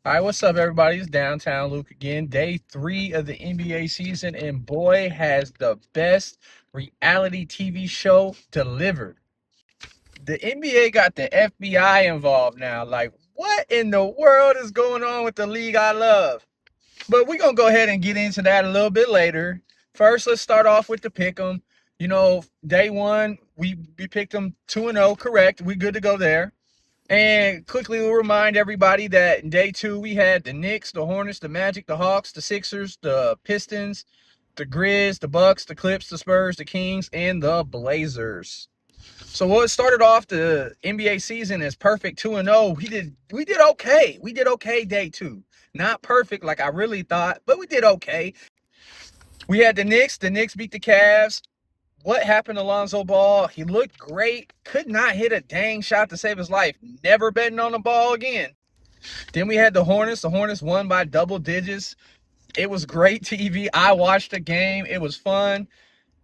All right, what's up, everybody? It's Downtown Luke again. Day 3 of the NBA season, and boy, has the best reality TV show delivered. The NBA got the FBI involved now. Like, what in the world is going on with the league I love? But we're going to go ahead and get into that a little bit later. First, let's start off with the pick 'em. Day one, we picked them 2-0, correct. We good to go there. And quickly we'll remind everybody that in day 2 we had the Knicks, the Hornets, the Magic, the Hawks, the Sixers, the Pistons, the Grizz, the Bucks, the Clips, the Spurs, the Kings, and the Blazers. So what started off the NBA season as perfect 2-0. We did okay. We did okay day 2. Not perfect like I really thought, but we did okay. We had the Knicks. The Knicks beat the Cavs. What happened to Lonzo Ball? He looked great. Could not hit a dang shot to save his life. Never betting on the ball again. Then we had the Hornets. The Hornets won by double digits. It was great TV. I watched the game. It was fun.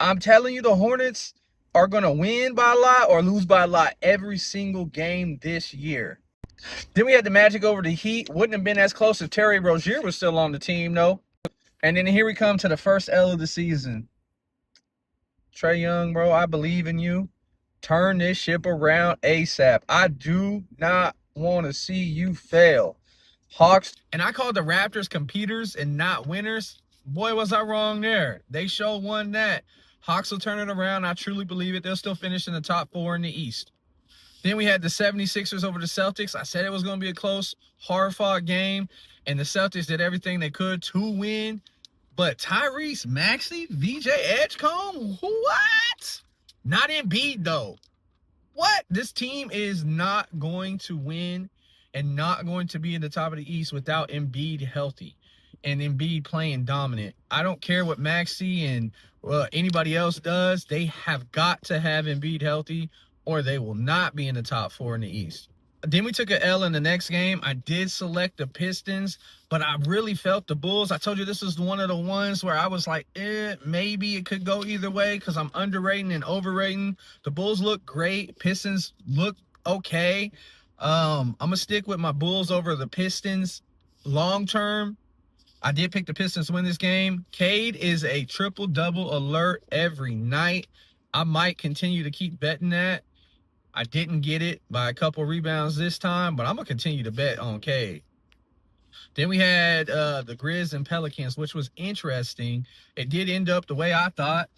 I'm telling you, the Hornets are going to win by a lot or lose by a lot every single game this year. Then we had the Magic over the Heat. Wouldn't have been as close if Terry Rozier was still on the team, though. And then here we come to the first L of the season. Trae Young, bro, I believe in you. Turn this ship around ASAP. I do not want to see you fail. Hawks. And I called the Raptors competitors and not winners. Boy, was I wrong there. They sure won that. Hawks will turn it around. I truly believe it. They'll still finish in the top 4 in the East. Then we had the 76ers over the Celtics. I said it was going to be a close, hard-fought game, and the Celtics did everything they could to win. But Tyrese Maxey, VJ Edgecombe, what? Not Embiid, though. What? This team is not going to win and not going to be in the top of the East without Embiid healthy and Embiid playing dominant. I don't care what Maxey and anybody else does. They have got to have Embiid healthy or they will not be in the top 4 in the East. Then we took an L in the next game. I did select the Pistons, but I really felt the Bulls. I told you this is one of the ones where I was like, maybe it could go either way because I'm underrating and overrating. The Bulls look great. Pistons look okay. I'm going to stick with my Bulls over the Pistons long term. I did pick the Pistons to win this game. Cade is a triple-double alert every night. I might continue to keep betting that. I didn't get it by a couple rebounds this time, but I'm going to continue to bet on Cade. Then we had the Grizz and Pelicans, which was interesting. It did end up the way I thought.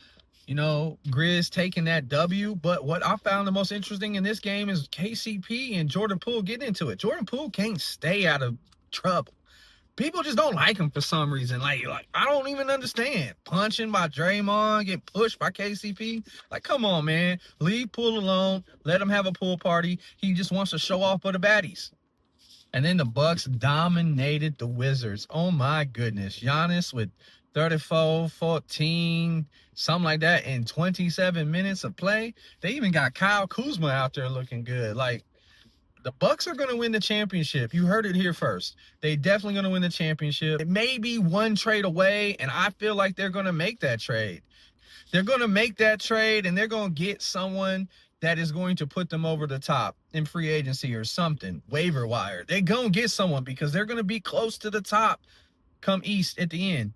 Grizz taking that W. But what I found the most interesting in this game is KCP and Jordan Poole getting into it. Jordan Poole can't stay out of trouble. People just don't like him for some reason. Like I don't even understand. Punching by Draymond, getting pushed by KCP. Like, come on, man. Leave Poole alone. Let him have a pool party. He just wants to show off for the baddies. And then the Bucks dominated the Wizards. Oh, my goodness. Giannis with 34, 14, something like that in 27 minutes of play. They even got Kyle Kuzma out there looking good. Like, the Bucks are going to win the championship. You heard it here first. They definitely going to win the championship. It may be one trade away, and I feel like they're going to make that trade. They're going to make that trade, and they're going to get someone that is going to put them over the top in free agency or something, waiver wire. They're going to get someone because they're going to be close to the top come East at the end.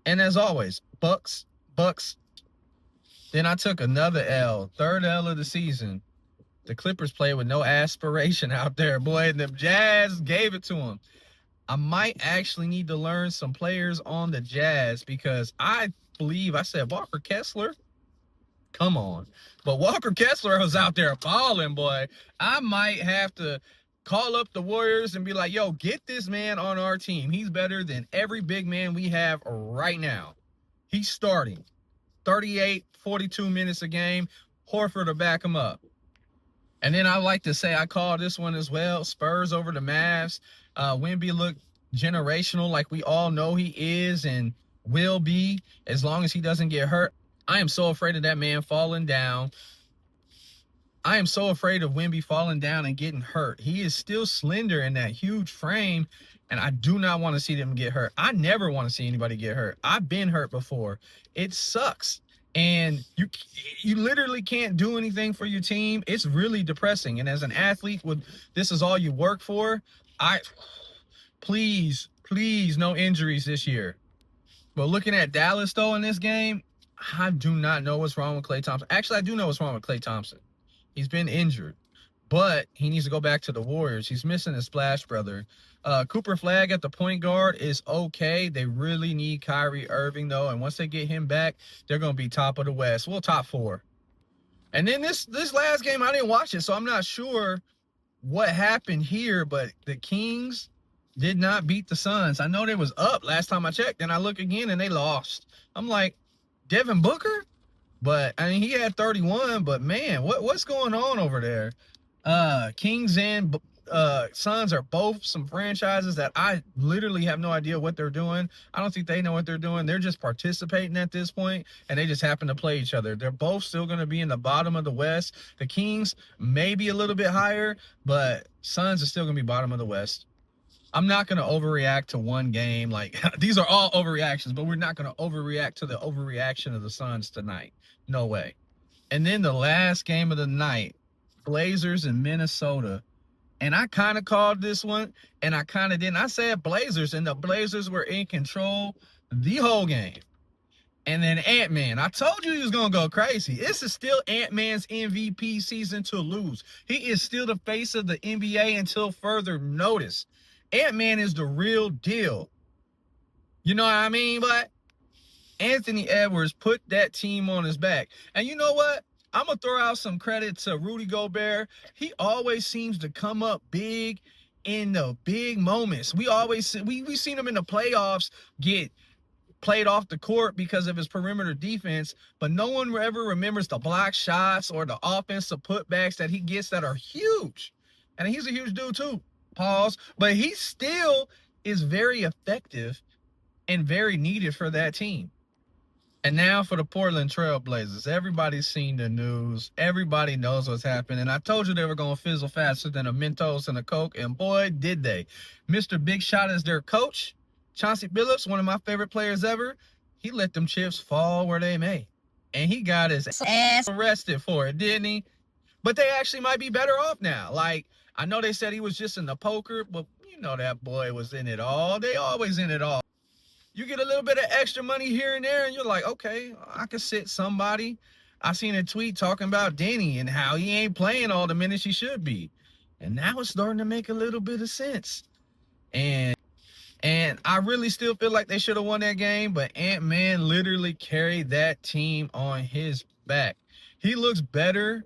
And as always, Bucks. Then I took another L, third L of the season. The Clippers played with no aspiration out there, boy, and the Jazz gave it to them. I might actually need to learn some players on the Jazz because I believe I said Walker Kessler. Come on. But Walker Kessler was out there balling, boy. I might have to call up the Warriors and be like, yo, get this man on our team. He's better than every big man we have right now. He's starting 38, 42 minutes a game. Horford to back him up. And then I like to say I call this one as well. Spurs over the Mavs. Wemby looked generational like we all know he is and will be as long as he doesn't get hurt. I am so afraid of that man falling down. I am so afraid of Wemby falling down and getting hurt. He is still slender in that huge frame, and I do not want to see them get hurt. I never want to see anybody get hurt. I've been hurt before. It sucks. And you literally can't do anything for your team. It's really depressing. And as an athlete, this is all you work for. Please, please, no injuries this year. But looking at Dallas, though, in this game, I do not know what's wrong with Klay Thompson. Actually, I do know what's wrong with Klay Thompson. He's been injured, but he needs to go back to the Warriors. He's missing his splash brother. Cooper Flag at the point guard is okay. They really need Kyrie Irving, though, and once they get him back, they're going to be top of the West. Well, top 4. And then this last game, I didn't watch it, so I'm not sure what happened here, but the Kings did not beat the Suns. I know they was up last time I checked, and I look again, and they lost. I'm like, Devin Booker? But, I mean, he had 31, but, man, what's going on over there? Kings and Suns are both some franchises that I literally have no idea what they're doing. I don't think they know what they're doing. They're just participating at this point, and they just happen to play each other. They're both still going to be in the bottom of the West. The Kings may be a little bit higher, but Suns are still going to be bottom of the West. I'm not going to overreact to one game. Like, these are all overreactions, but we're not going to overreact to the overreaction of the Suns tonight. No way. And then the last game of the night, Blazers in Minnesota. And I kind of called this one, and I kind of didn't. I said Blazers, and the Blazers were in control the whole game. And then Ant-Man, I told you he was going to go crazy. This is still Ant-Man's MVP season to lose. He is still the face of the NBA until further notice. Ant-Man is the real deal. You know what I mean? But Anthony Edwards put that team on his back. And you know what? I'm going to throw out some credit to Rudy Gobert. He always seems to come up big in the big moments. We've seen him in the playoffs get played off the court because of his perimeter defense, but no one ever remembers the block shots or the offensive putbacks that he gets that are huge. And he's a huge dude too. Pause. But he still is very effective and very needed for that team. And now for the Portland Trail Blazers. Everybody's seen the news. Everybody knows what's happening. And I told you they were going to fizzle faster than a Mentos and a Coke. And boy, did they. Mr. Big Shot is their coach. Chauncey Billups, one of my favorite players ever. He let them chips fall where they may. And he got his ass arrested for it, didn't he? But they actually might be better off now. Like, I know they said he was just in the poker, but you know that boy was in it all. They always in it all. You get a little bit of extra money here and there, and you're like, okay, I could sit somebody. I seen a tweet talking about Denny and how he ain't playing all the minutes he should be. And now it's starting to make a little bit of sense. And I really still feel like they should have won that game, but Ant-Man literally carried that team on his back. He looks better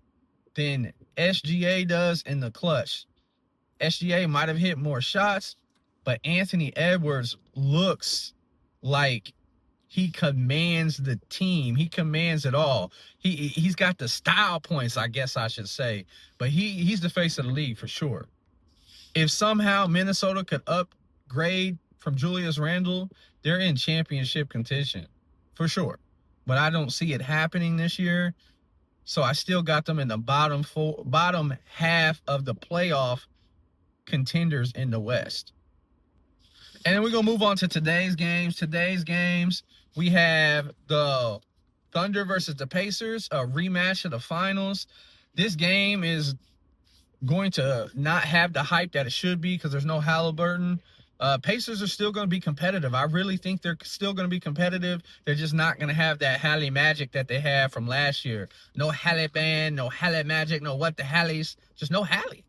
than SGA does in the clutch. SGA might have hit more shots, but Anthony Edwards looks like he commands the team. He commands it all. He's got the style points, I guess I should say. But he's the face of the league for sure. If somehow Minnesota could upgrade from Julius Randle, they're in championship contention for sure. But I don't see it happening this year. So I still got them in the bottom half of the playoff contenders in the West. And then we're going to move on to today's games. Today's games, we have the Thunder versus the Pacers, a rematch of the finals. This game is going to not have the hype that it should be because there's no Halliburton. Pacers are still going to be competitive. I really think they're still going to be competitive. They're just not going to have that Halle magic that they had from last year. No Halle band, no Halle magic, no what the Halles, just no Halle.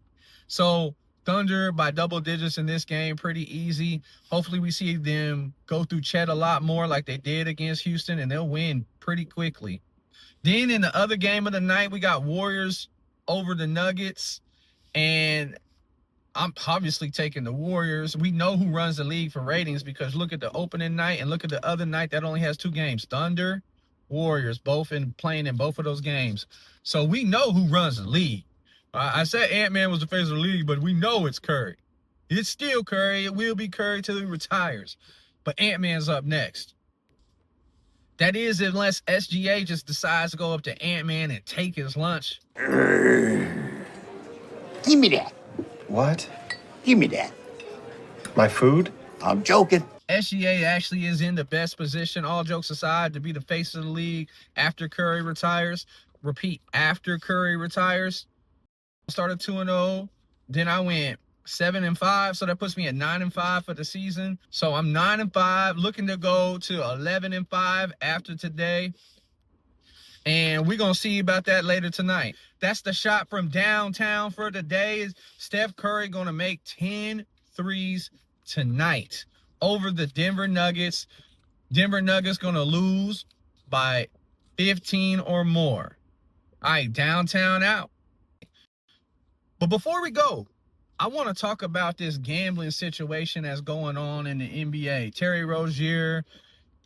So Thunder by double digits in this game, pretty easy. Hopefully we see them go through Chet a lot more like they did against Houston, and they'll win pretty quickly. Then in the other game of the night, we got Warriors over the Nuggets, and I'm obviously taking the Warriors. We know who runs the league for ratings because look at the opening night and look at the other night that only has 2 games. Thunder, Warriors, both playing in both of those games. So we know who runs the league. I said Ant-Man was the face of the league, but we know it's Curry. It's still Curry. It will be Curry till he retires. But Ant-Man's up next. That is unless SGA just decides to go up to Ant-Man and take his lunch. Give me that. What? Give me that. My food? I'm joking. SGA actually is in the best position, all jokes aside, to be the face of the league after Curry retires. Repeat, after Curry retires. Started 2-0. Then I went 7-5, so that puts me at 9-5 for the season. So I'm 9-5, looking to go to 11-5 after today. And we're going to see about that later tonight. That's the shot from downtown for today. Is Steph Curry going to make 10 threes tonight over the Denver Nuggets. Denver Nuggets going to lose by 15 or more. All right, downtown out. But before we go, I want to talk about this gambling situation that's going on in the NBA. Terry Rozier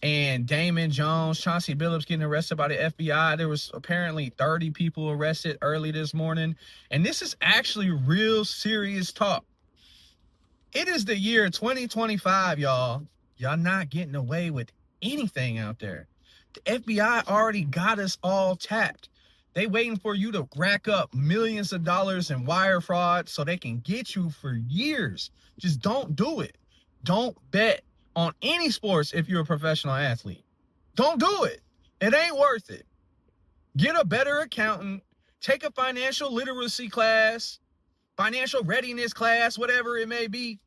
and Damon Jones, Chauncey Billups getting arrested by the FBI. There was apparently 30 people arrested early this morning. And this is actually real serious talk. It is the year 2025, y'all. Y'all not getting away with anything out there. The FBI already got us all tapped. They waiting for you to rack up millions of dollars in wire fraud so they can get you for years. Just don't do it. Don't bet on any sports if you're a professional athlete. Don't do it. It ain't worth it. Get a better accountant. Take a financial literacy class, financial readiness class, whatever it may be,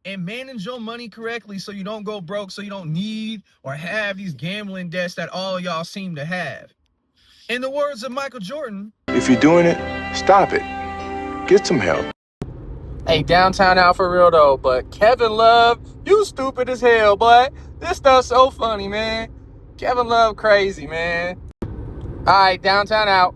and manage your money correctly so you don't go broke, so you don't need or have these gambling debts that all y'all seem to have. In the words of Michael Jordan, if you're doing it, stop it. Get some help. hey, downtown out for real though, but Kevin Love, you stupid as hell, boy. This stuff's so funny, man. Kevin Love crazy, man. All right, downtown out.